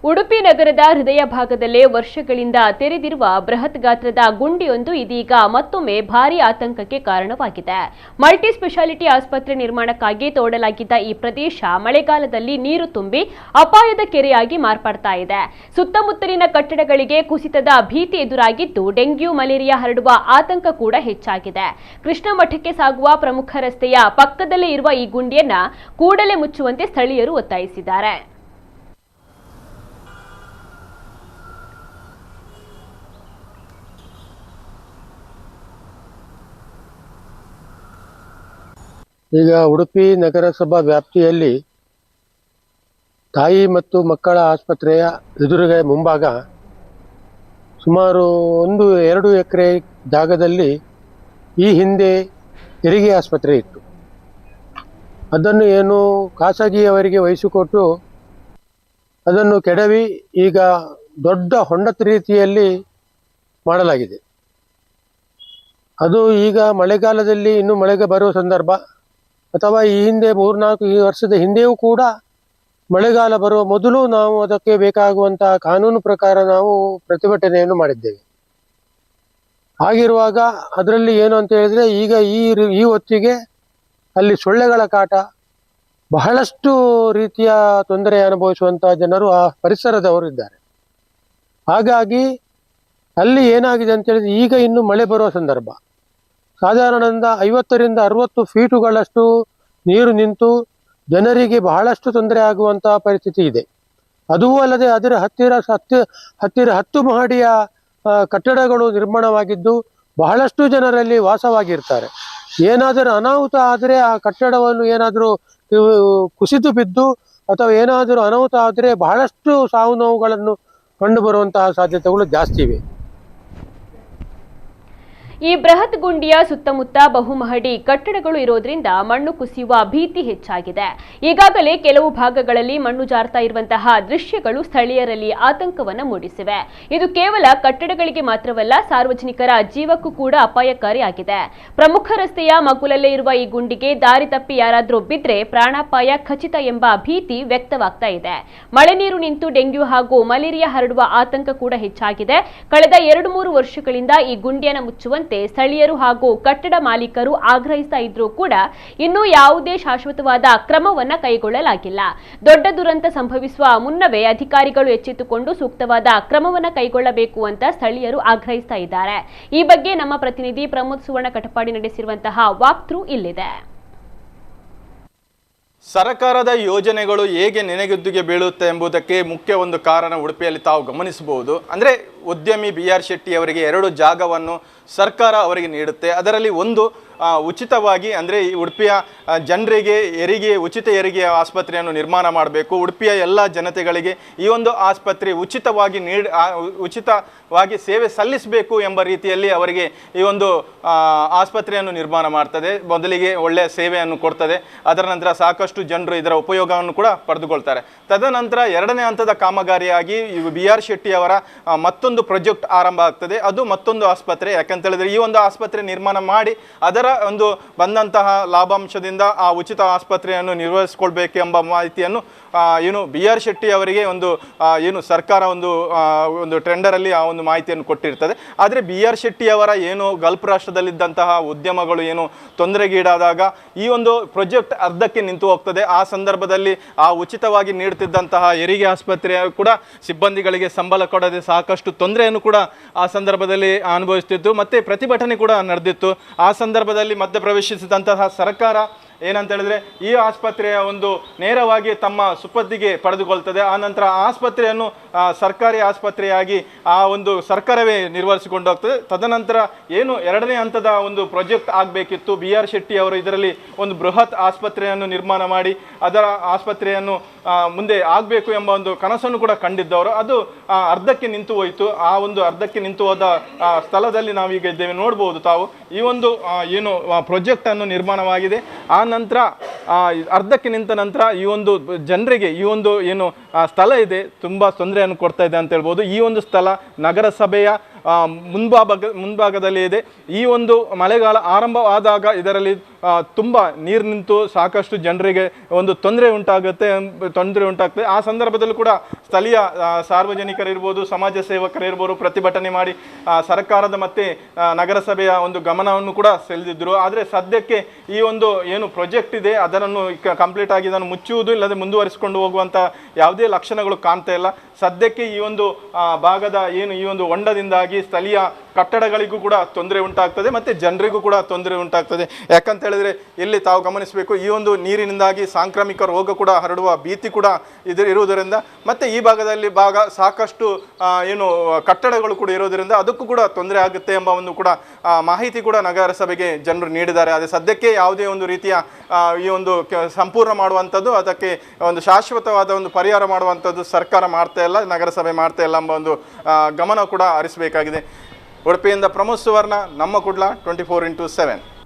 ಉಡುಪಿ ನಗರದ ಹೃದಯ ಭಾಗದಲ್ಲೇ ವರ್ಷಗಳಿಂದ ತೆರೆದಿರುವ ಬೃಹತ್ ಗಾತ್ರದ ಗುಂಡಿಯೊಂದು ಇದೀಗ ಮತ್ತೊಮ್ಮೆ ಭಾರೀ ಆತಂಕಕ್ಕೆ ಕಾರಣವಾಗಿದೆ. ಮಲ್ಟಿ ಸ್ಪೆಷಾಲಿಟಿ ಆಸ್ಪತ್ರೆ ನಿರ್ಮಾಣಕ್ಕಾಗಿ ತೋಡಲಾಗಿದ್ದ ಈ ಪ್ರದೇಶ ಮಳೆಗಾಲದಲ್ಲಿ ನೀರು ತುಂಬಿ ಅಪಾಯದ ಕೆರೆಯಾಗಿ ಮಾರ್ಪಡ್ತಾ ಇದೆ. ಸುತ್ತಮುತ್ತಲಿನ ಕಟ್ಟಡಗಳಿಗೆ ಕುಸಿತದ ಭೀತಿ ಎದುರಾಗಿದ್ದು ಡೆಂಗ್ಯೂ ಮಲೇರಿಯಾ ಹರಡುವ ಆತಂಕ ಕೂಡ ಹೆಚ್ಚಾಗಿದೆ. ಕೃಷ್ಣ ಮಠಕ್ಕೆ ಸಾಗುವ ಪ್ರಮುಖ ರಸ್ತೆಯ ಪಕ್ಕದಲ್ಲೇ ಇರುವ ಈ ಗುಂಡಿಯನ್ನ ಕೂಡಲೇ ಮುಚ್ಚುವಂತೆ ಸ್ಥಳೀಯರು ಒತ್ತಾಯಿಸಿದ್ದಾರೆ. ಈಗ ಉಡುಪಿ ನಗರಸಭಾ ವ್ಯಾಪ್ತಿಯಲ್ಲಿ ತಾಯಿ ಮತ್ತು ಮಕ್ಕಳ ಆಸ್ಪತ್ರೆಯ ಎದುರಿಗೆ ಮುಂಭಾಗ ಸುಮಾರು 1-2 ಎಕರೆ ಜಾಗದಲ್ಲಿ ಈ ಹಿಂದೆ ಹೆರಿಗೆ ಆಸ್ಪತ್ರೆ ಇತ್ತು. ಅದನ್ನು ಏನು ಖಾಸಗಿಯವರಿಗೆ ವಹಿಸಿಕೊಟ್ಟು ಅದನ್ನು ಕೆಡವಿ ಈಗ ದೊಡ್ಡ ಹೊಂಡದ ರೀತಿಯಲ್ಲಿ ಮಾಡಲಾಗಿದೆ. ಅದು ಈಗ ಮಳೆಗಾಲದಲ್ಲಿ ಇನ್ನು ಮಳೆಗೆ ಬರುವ ಸಂದರ್ಭ ಅಥವಾ ಈ ಹಿಂದೆ 3-4 ವರ್ಷದ ಹಿಂದೆಯೂ ಕೂಡ ಮಳೆಗಾಲ ಬರುವ ಮೊದಲು ನಾವು ಅದಕ್ಕೆ ಬೇಕಾಗುವಂತಹ ಕಾನೂನು ಪ್ರಕಾರ ನಾವು ಪ್ರತಿಭಟನೆಯನ್ನು ಮಾಡಿದ್ದೇವೆ. ಹಾಗಿರುವಾಗ ಅದರಲ್ಲಿ ಏನು ಅಂತ ಹೇಳಿದ್ರೆ ಈಗ ಈ ಹೊತ್ತಿಗೆ ಅಲ್ಲಿ ಸೊಳ್ಳೆಗಳ ಕಾಟ, ಬಹಳಷ್ಟು ರೀತಿಯ ತೊಂದರೆ ಅನುಭವಿಸುವಂತಹ ಜನರು ಆ ಪರಿಸರದವರು ಇದ್ದಾರೆ. ಹಾಗಾಗಿ ಅಲ್ಲಿ ಏನಾಗಿದೆ ಅಂತ ಹೇಳಿದ್ರೆ ಈಗ ಇನ್ನು ಮಳೆ ಬರುವ ಸಂದರ್ಭ, ಸಾಧಾರಣದಿಂದ 50-60 ಫೀಟುಗಳಷ್ಟು ನೀರು ನಿಂತು ಜನರಿಗೆ ಬಹಳಷ್ಟು ತೊಂದರೆ ಆಗುವಂತಹ ಪರಿಸ್ಥಿತಿ ಇದೆ. ಅದೂ ಅಲ್ಲದೆ ಅದರ ಹತ್ತಿರ 10 ಮಹಡಿಯ ಕಟ್ಟಡಗಳು ನಿರ್ಮಾಣವಾಗಿದ್ದು ಬಹಳಷ್ಟು ಜನರಲ್ಲಿ ವಾಸವಾಗಿರ್ತಾರೆ. ಏನಾದರೂ ಅನಾಹುತ ಆದರೆ ಆ ಕಟ್ಟಡವನ್ನು ಏನಾದರೂ ಕುಸಿದು ಬಿದ್ದು ಅಥವಾ ಏನಾದರೂ ಅನಾಹುತ ಆದರೆ ಬಹಳಷ್ಟು ಸಾವು ನೋವುಗಳನ್ನು ಕಂಡು ಬರುವಂತಹ ಸಾಧ್ಯತೆಗಳು ಜಾಸ್ತಿ ಇವೆ. ಈ ಬೃಹತ್ ಗುಂಡಿಯ ಸುತ್ತಮುತ್ತ ಬಹುಮಹಡಿ ಕಟ್ಟಡಗಳು ಇರೋದ್ರಿಂದ ಮಣ್ಣು ಕುಸಿಯುವ ಭೀತಿ ಹೆಚ್ಚಾಗಿದೆ. ಈಗಾಗಲೇ ಕೆಲವು ಭಾಗಗಳಲ್ಲಿ ಮಣ್ಣು ಜಾರ್ತಾ ಇರುವಂತಹ ದೃಶ್ಯಗಳು ಸ್ಥಳೀಯರಲ್ಲಿ ಆತಂಕವನ್ನು ಮೂಡಿಸಿವೆ. ಇದು ಕೇವಲ ಕಟ್ಟಡಗಳಿಗೆ ಮಾತ್ರವಲ್ಲ, ಸಾರ್ವಜನಿಕರ ಜೀವಕ್ಕೂ ಕೂಡ ಅಪಾಯಕಾರಿಯಾಗಿದೆ. ಪ್ರಮುಖ ರಸ್ತೆಯ ಮಗ್ಗುಲಲ್ಲೇ ಇರುವ ಈ ಗುಂಡಿಗೆ ದಾರಿ ತಪ್ಪಿ ಯಾರಾದರೂ ಬಿದ್ರೆ ಪ್ರಾಣಾಪಾಯ ಖಚಿತ ಎಂಬ ಭೀತಿ ವ್ಯಕ್ತವಾಗ್ತಾ ಇದೆ. ಮಳೆ ನೀರು ನಿಂತು ಡೆಂಗ್ಯೂ ಹಾಗೂ ಮಲೇರಿಯಾ ಹರಡುವ ಆತಂಕ ಕೂಡ ಹೆಚ್ಚಾಗಿದೆ. ಕಳೆದ 2-3 ವರ್ಷಗಳಿಂದ ಈ ಗುಂಡಿಯನ್ನು ಮುಚ್ಚುವಂತೆ ಸ್ಥಳೀಯರು ಹಾಗೂ ಕಟ್ಟಡ ಮಾಲೀಕರು ಆಗ್ರಹಿಸ್ತಾ ಇದ್ರೂ ಕೂಡ ಇನ್ನೂ ಯಾವುದೇ ಶಾಶ್ವತವಾದ ಕ್ರಮವನ್ನ ಕೈಗೊಳ್ಳಲಾಗಿಲ್ಲ. ದೊಡ್ಡ ದುರಂತ ಸಂಭವಿಸುವ ಮುನ್ನವೇ ಅಧಿಕಾರಿಗಳು ಎಚ್ಚೆತ್ತುಕೊಂಡು ಸೂಕ್ತವಾದ ಕ್ರಮವನ್ನ ಕೈಗೊಳ್ಳಬೇಕು ಅಂತ ಸ್ಥಳೀಯರು ಆಗ್ರಹಿಸ್ತಾ ಇದ್ದಾರೆ. ಈ ಬಗ್ಗೆ ನಮ್ಮ ಪ್ರತಿನಿಧಿ ಪ್ರಮೋದ್ ಸುವರ್ಣ ಕಟಪಾಡಿ ನಡೆಸಿರುವಂತಹ ವಾಕ್ ಥ್ರೂ ಇಲ್ಲಿದೆ. ಸರ್ಕಾರದ ಯೋಜನೆಗಳು ಹೇಗೆ ನೆನೆಗುದ್ದಿಗೆ ಬೀಳುತ್ತೆ ಎಂಬುದಕ್ಕೆ ಮುಖ್ಯ ಒಂದು ಕಾರಣ ಉಡುಪಿಯಲ್ಲಿ ತಾವು ಗಮನಿಸಬಹುದು. ಅಂದರೆ ಉದ್ಯಮಿ BR ಶೆಟ್ಟಿ ಅವರಿಗೆ 2 ಜಾಗವನ್ನು ಸರ್ಕಾರ ಅವರಿಗೆ ನೀಡುತ್ತೆ. ಅದರಲ್ಲಿ ಒಂದು ಉಚಿತವಾಗಿ, ಅಂದರೆ ಈ ಉಡುಪಿಯ ಜನರಿಗೆ ಉಚಿತ ಹೆರಿಗೆ ಆಸ್ಪತ್ರೆಯನ್ನು ನಿರ್ಮಾಣ ಮಾಡಬೇಕು. ಉಡುಪಿಯ ಎಲ್ಲ ಜನತೆಗಳಿಗೆ ಈ ಒಂದು ಆಸ್ಪತ್ರೆ ಉಚಿತವಾಗಿ ಸೇವೆ ಸಲ್ಲಿಸಬೇಕು ಎಂಬ ರೀತಿಯಲ್ಲಿ ಅವರಿಗೆ ಈ ಒಂದು ಆಸ್ಪತ್ರೆಯನ್ನು ನಿರ್ಮಾಣ ಮಾಡ್ತದೆ. ಮೊದಲಿಗೆ ಒಳ್ಳೆಯ ಸೇವೆಯನ್ನು ಕೊಡ್ತದೆ. ಅದರ ನಂತರ ಸಾಕಷ್ಟು ಜನರು ಇದರ ಉಪಯೋಗವನ್ನು ಕೂಡ ಪಡೆದುಕೊಳ್ತಾರೆ. ತದನಂತರ 2ನೇ ಹಂತದ ಕಾಮಗಾರಿಯಾಗಿ BR ಶೆಟ್ಟಿ ಅವರ ಮತ್ತೊಂದು ಪ್ರಾಜೆಕ್ಟ್ ಆರಂಭ ಆಗ್ತದೆ. ಅದು ಮತ್ತೊಂದು ಆಸ್ಪತ್ರೆ. ಯಾಕಂತೇಳಿದ್ರೆ ಈ ಒಂದು ಆಸ್ಪತ್ರೆ ನಿರ್ಮಾಣ ಮಾಡಿ ಅದರ ಒಂದು ಬಂದಂತಹ ಲಾಭಾಂಶದಿಂದ ಆ ಉಚಿತ ಆಸ್ಪತ್ರೆಯನ್ನು ನಿರ್ವಹಿಸಿಕೊಳ್ಬೇಕೆಂಬ ಮಾಹಿತಿಯನ್ನು BR ಶೆಟ್ಟಿ ಅವರಿಗೆ ಸರ್ಕಾರ ಒಂದು ಟೆಂಡರಲ್ಲಿ ಆ ಒಂದು ಮಾಹಿತಿಯನ್ನು ಕೊಟ್ಟಿರ್ತದೆ. ಆದರೆ BR ಶೆಟ್ಟಿ ಅವರ ಗಲ್ಫ್ ರಾಷ್ಟ್ರದಲ್ಲಿದ್ದಂತಹ ಉದ್ಯಮಗಳು ತೊಂದರೆಗೀಡಾದಾಗ ಈ ಒಂದು ಪ್ರಾಜೆಕ್ಟ್ ಅರ್ಧಕ್ಕೆ ನಿಂತು ಹೋಗ್ತದೆ. ಆ ಸಂದರ್ಭದಲ್ಲಿ ಆ ಉಚಿತವಾಗಿ ನೀಡುತ್ತಿದ್ದಂತಹ ಹೆರಿಗೆ ಆಸ್ಪತ್ರೆ ಕೂಡ ಸಿಬ್ಬಂದಿಗಳಿಗೆ ಸಂಬಳ ಕೊಡದೆ ಸಾಕಷ್ಟು ತೊಂದರೆಯನ್ನು ಕೂಡ ಆ ಸಂದರ್ಭದಲ್ಲಿ ಅನುಭವಿಸ್ತಿತ್ತು. ಮತ್ತೆ ಪ್ರತಿಭಟನೆ ಕೂಡ ನಡೆದಿತ್ತು. ಆ ಸಂದರ್ಭದಲ್ಲಿ ಮಧ್ಯಪ್ರವೇಶಿಸಿದಂತಹ ಸರ್ಕಾರ ಏನಂತ ಹೇಳಿದ್ರೆ ಈ ಆಸ್ಪತ್ರೆಯ ನೇರವಾಗಿ ತಮ್ಮ ಸುಪತ್ತಿಗೆ ಪಡೆದುಕೊಳ್ತದೆ. ಆ ನಂತರ ಆಸ್ಪತ್ರೆಯನ್ನು ಸರ್ಕಾರಿ ಆಸ್ಪತ್ರೆಯಾಗಿ ಸರ್ಕಾರವೇ ನಿರ್ವಹಿಸಿಕೊಂಡು ಹೋಗ್ತದೆ. ತದನಂತರ 2ನೇ ಹಂತದ ಪ್ರಾಜೆಕ್ಟ್ ಆಗಬೇಕಿತ್ತು. BR ಶೆಟ್ಟಿ ಅವರು ಇದರಲ್ಲಿ ಬೃಹತ್ ಆಸ್ಪತ್ರೆಯನ್ನು ನಿರ್ಮಾಣ ಮಾಡಿ ಅದರ ಆಸ್ಪತ್ರೆಯನ್ನು ಮುಂದೆ ಆಗಬೇಕು ಎಂಬ ಕನಸನ್ನು ಕೂಡ ಕಂಡಿದ್ದವರು. ಅದು ಅರ್ಧಕ್ಕೆ ನಿಂತು ಹೋಯಿತು. ಆ ಅರ್ಧಕ್ಕೆ ನಿಂತು ಹೋದ ಸ್ಥಳದಲ್ಲಿ ನಾವೀಗ ಇದ್ದೇವೆ. ನೋಡ್ಬೋದು ತಾವು ಈ ಪ್ರಾಜೆಕ್ಟ್ ಅನ್ನು ನಿರ್ಮಾಣವಾಗಿದೆ. ಆ ನಂತರ ಅರ್ಧಕ್ಕೆ ನಿಂತ ನಂತರ ಈ ಜನರಿಗೆ ಈ ಸ್ಥಳ ಇದೆ ತುಂಬ ತೊಂದರೆಯನ್ನು ಕೊಡ್ತಾ ಇದೆ ಅಂತ ಹೇಳ್ಬೋದು. ಈ ಸ್ಥಳ ನಗರಸಭೆಯ ಮುಂಭಾಗದಲ್ಲಿ ಇದೆ. ಈ ಒಂದು ಮಳೆಗಾಲ ಆರಂಭವಾದಾಗ ಇದರಲ್ಲಿ ತುಂಬ ನೀರು ನಿಂತು ಸಾಕಷ್ಟು ಜನರಿಗೆ ಒಂದು ತೊಂದರೆ ಉಂಟಾಗ್ತದೆ. ಆ ಸಂದರ್ಭದಲ್ಲೂ ಕೂಡ ಸ್ಥಳೀಯ ಸಾರ್ವಜನಿಕರಿರ್ಬೋದು, ಸಮಾಜ ಸೇವಕರಿರ್ಬೋದು ಪ್ರತಿಭಟನೆ ಮಾಡಿ ಸರ್ಕಾರದ ಮತ್ತು ನಗರಸಭೆಯ ಒಂದು ಗಮನವನ್ನು ಕೂಡ ಸೆಳೆದಿದ್ದರು. ಆದರೆ ಸದ್ಯಕ್ಕೆ ಈ ಒಂದು ಏನು ಪ್ರಾಜೆಕ್ಟ್ ಇದೆ ಅದನ್ನು ಕಂಪ್ಲೀಟ್ ಆಗಿ ಇದನ್ನು ಮುಚ್ಚುವುದು ಇಲ್ಲದೆ ಮುಂದುವರಿಸಿಕೊಂಡು ಹೋಗುವಂಥ ಯಾವುದೇ ಲಕ್ಷಣಗಳು ಕಾಣ್ತಾ ಇಲ್ಲ. ಸದ್ಯಕ್ಕೆ ಈ ಒಂದು ಭಾಗದ ಏನು ಈ ಒಂದು ಹೊಂಡದಿಂದಾಗಿ ಸ್ಥಳೀಯ ಕಟ್ಟಡಗಳಿಗೂ ಕೂಡ ತೊಂದರೆ ಉಂಟಾಗ್ತದೆ ಮತ್ತು ಜನರಿಗೂ ಕೂಡ ತೊಂದರೆ ಉಂಟಾಗ್ತದೆ. ಯಾಕಂತ ಹೇಳಿದ್ರೆ ಇಲ್ಲಿ ತಾವು ಗಮನಿಸಬೇಕು, ಈ ಒಂದು ನೀರಿನಿಂದಾಗಿ ಸಾಂಕ್ರಾಮಿಕ ರೋಗ ಕೂಡ ಹರಡುವ ಭೀತಿ ಕೂಡ ಇರುವುದರಿಂದ ಮತ್ತು ಈ ಭಾಗದಲ್ಲಿ ಸಾಕಷ್ಟು ಏನು ಕಟ್ಟಡಗಳು ಕೂಡ ಇರೋದರಿಂದ ಅದಕ್ಕೂ ಕೂಡ ತೊಂದರೆ ಆಗುತ್ತೆ ಎಂಬ ಒಂದು ಕೂಡ ಮಾಹಿತಿ ಕೂಡ ನಗರಸಭೆಗೆ ಜನರು ನೀಡಿದ್ದಾರೆ. ಆದರೆ ಸದ್ಯಕ್ಕೆ ಯಾವುದೇ ಒಂದು ರೀತಿಯ ಈ ಒಂದು ಸಂಪೂರ್ಣ ಮಾಡುವಂಥದ್ದು, ಅದಕ್ಕೆ ಒಂದು ಶಾಶ್ವತವಾದ ಒಂದು ಪರಿಹಾರ ಮಾಡುವಂಥದ್ದು ಸರ್ಕಾರ ಮಾಡ್ತಾ ಇಲ್ಲ, ನಗರಸಭೆ ಮಾಡ್ತಾ ಇಲ್ಲ ಎಂಬ ಒಂದು ಗಮನ ಕೂಡ ಹರಿಸಬೇಕಾಗಿದೆ. ಉಡುಪಿಯಿಂದ ಪ್ರಮೋದ್ ಸುವರ್ಣ, ನಮ್ಮ ಕುಡ್ಲ 24x7.